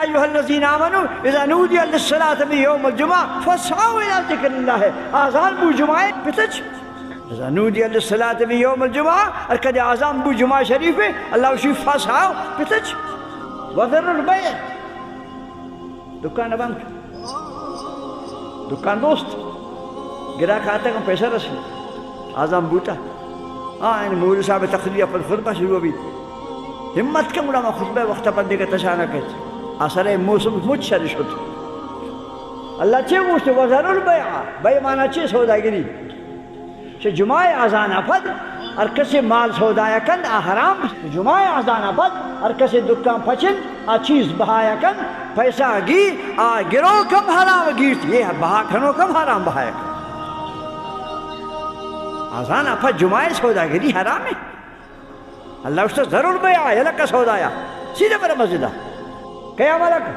ایھا الذین آمنوا اذا نودی للصلاة من یوم الجمعہ فاسعوا الی ذکر اللہ آزان بو جمعہ پتچ اذا نودی للصلاة من یوم الجمعہ ارکد آزان بو جمعہ شریف اللہ وشی فاسعوا پتچ وذروا البیع دکان بند دکان دوست گرا کھاتا کم پیسہ رسل آزان بوتا یعنی مولوی صاحب تقریر پر خطبہ شروع بھی ہمت کم علماء خطبہ وقت پر دیکھا تشانہ کہتے اثر موسم مجھ شرش ہوتا اللہ چھے موشتے وزر البیعہ بیع مانا چھے سوداگری چھے جمعہ آزان افد اور کسی مال سودایا کن حرام جمعہ آزان افد اور کسی دکان پچن چیز بہایا کن پیسہ گی گرو کم حرام گیرت یہ بہا کھنو کم حرام بہایا کن آزان افد جمعہ سوداگری حرام ہے اللہ اس سے ضرور بیعہ یلک سودایا سیدھے پر مسجدہ کیا ملک